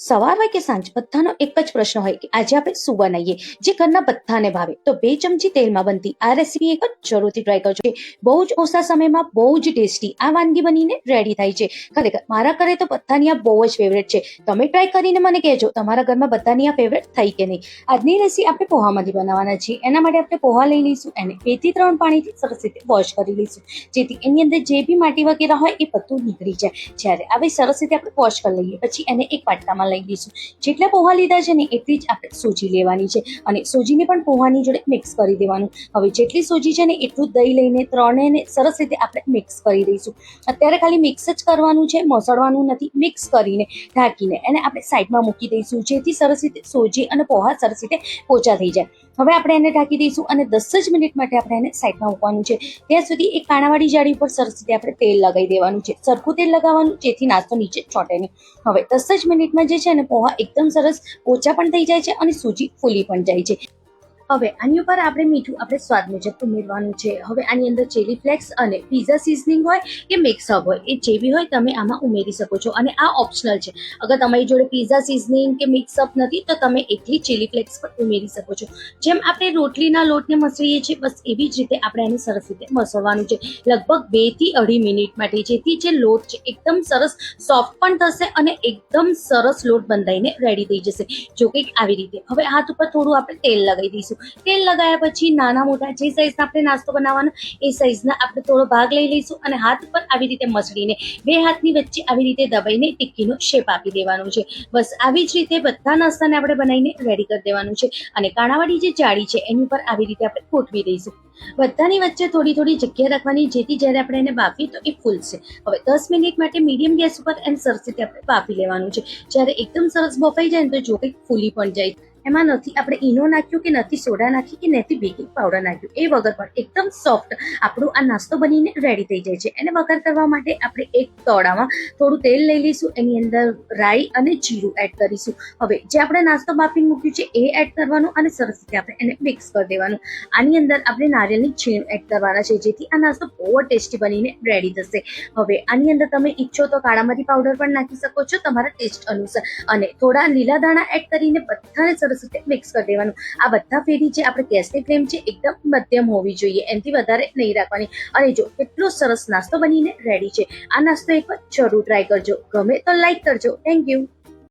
સવાર હોય કે સાંજ બધાનો એક જ પ્રશ્ન હોય કે આજે આપણે શું બનાવીએ જે ઘરના બધાને ભાવે. તો 2 ચમચી તેલમાં બનતી આ રેસીપી એક જ જરૂરથી ટ્રાય કરજો. બહુ જ ઓછા સમયમાં બહુ જ ટેસ્ટી આ વાનગી બનીને રેડી થાય છે. ખરેખર મારા ઘરે તો બધાની આ બહુ જ ફેવરેટ છે. તમે ટ્રાય કરીને મને કહેજો તમારા ઘરમાં બધાની આ ફેવરેટ થઈ કે નહીં. આજની રેસીપી આપણે પોહામાંથી બનાવવાના છીએ. એના માટે આપણે પોહા લઈ લઈશું, એને 2 થી 3 પાણીથી સરસ રીતે વોશ કરી લઈશું, જેથી એની અંદર જે બી માટી વગેરે હોય એ બધું નીકળી જાય. જ્યારે આવી સરસ રીતે આપણે વોશ કરી લઈએ પછી એને એક વાટકામાં લઈ લઈશું. જેટલા પોહા લીધા છે ને એટલી જ આપણે સોજી લેવાની છે અને સોજીને પણ પોહાની જોડે મિક્સ કરી દેવાનું. હવે જેટલી સોજી છે ને એટલું દહીં લઈને ત્રણેયને સરસ રીતે આપણે મિક્સ કરી દઈશું. અત્યારે ખાલી મિક્સ જ કરવાનું છે, મસળવાનું નથી. મિક્સ કરીને ઢાંકીને એને આપણે સાઈડમાં મૂકી દઈશું, જેથી સરસ રીતે સોજી અને પોહા સરસ રીતે પોચા થઈ જાય. હવે આપણે એને ઢાંકી દઈશું અને 10 જ મિનિટ માટે આપણે એને સાઈડમાં મૂકવાનું છે. ત્યાં સુધી એક કાણાવાળી જાળી ઉપર સરસ રીતે આપણે તેલ લગાવી દેવાનું છે. સરખું તેલ લગાવવાનું, જેથી નાસ્તો નીચે ચોંટે નહીં. હવે 10 જ મિનિટમાં જે છે ને પોહા એકદમ સરસ પોચા પણ થઈ જાય છે અને સૂજી ફૂલી પણ જાય છે. હવે આની ઉપર આપણે મીઠું આપણે સ્વાદ મુજબ ઉમેરવાનું છે. હવે આની અંદર ચીલી ફ્લેક્સ અને પીઝા સિઝનિંગ હોય કે મિક્સ હબ હોય એ જે બી હોય તમે આમાં ઉમેરી શકો છો અને આ ઓપ્શનલ છે. અગર તમારી જોડે પીઝા સિઝનિંગ કે મિક્સ અપ નથી તો તમે એકલી ચીલી ફ્લેક્સ પણ ઉમેરી શકો છો. જેમ આપણે રોટલીના લોટને મસળીએ છીએ બસ એવી જ રીતે આપણે એને સરસ રીતે મસળવાનું છે, લગભગ 2 થી 2.5 મિનિટ માટે, જેથી જે લોટ છે એકદમ સરસ સોફ્ટ પણ થશે અને એકદમ સરસ લોટ બંધાઈને રેડી થઈ જશે. જો કંઈક આવી રીતે. હવે હાથ ઉપર થોડું આપણે તેલ લગાવી દઈશું. તેલ લગાવ્યા પછી નાના મોટા જે સાઈઝના આપણે નાસ્તો બનાવવાનો એ સાઈઝના આપણે થોડો ભાગ લઈ લઈશું અને હાથ ઉપર આવી રીતે મસળીને 2 હાથની વચ્ચે આવી રીતે દબાઈને ટિક્કીનો શેપ આપી દેવાનો છે. બસ આવી જ રીતે બધા નાસ્તાને આપણે બનાવીને રેડી કરી દેવાનું છે અને કાણાવાળી જે જાળી છે એની ઉપર આવી રીતે આપણે ગોઠવી દઈશું. બધાની વચ્ચે થોડી થોડી જગ્યા રાખવાની, જેથી જ્યારે આપણે એને બાફીએ તો એ ફૂલશે. હવે 10 મિનિટ માટે મીડિયમ ગેસ ઉપર એને સરસ રીતે આપણે બાફી લેવાનું છે. જ્યારે એકદમ સરસ બફાઈ જાય ને તો જો કંઈક ફૂલી પણ જાય. એમાં નથી આપણે ઈનો નાખ્યું કે નથી સોડા નાખી કે નથી બેકિંગ પાવડર નાખ્યું, એ વગર પણ એકદમ સોફ્ટ આપણું આ નાસ્તો બનીને રેડી થઈ જાય છે. એને વઘાર કરવા માટે આપણે એક તોડામાં થોડું તેલ લઈ લઈશું, એની અંદર રાઈ અને જીરું એડ કરીશું. હવે જે આપણે નાસ્તો બાફીને મૂક્યું છે એ એડ કરવાનું અને સરસ રીતે આપણે એને મિક્સ કરી દેવાનું. આની અંદર આપણે નારિયેળની છીણ એડ કરવાના છે, જેથી આ નાસ્તો બહુ જ ટેસ્ટી બનીને રેડી થશે. હવે આની અંદર તમે ઈચ્છો તો કાળા મરી પાવડર પણ નાખી શકો છો તમારા ટેસ્ટ અનુસાર, અને થોડા લીલા દાણા એડ કરીને બધાને સરસ રીતે મિક્સ કરી દેવાનું. આ બધા ફેરી જે આપણે ગેસની ફ્લેમ છે એકદમ મધ્યમ હોવી જોઈએ, એનાથી વધારે નહીં રાખવાની. અને જો કેટલો સરસ નાસ્તો બનીને રેડી છે. આ નાસ્તો એકવાર જરૂર ટ્રાય કરજો. ગમે તો લાઈક કરજો. Thank you.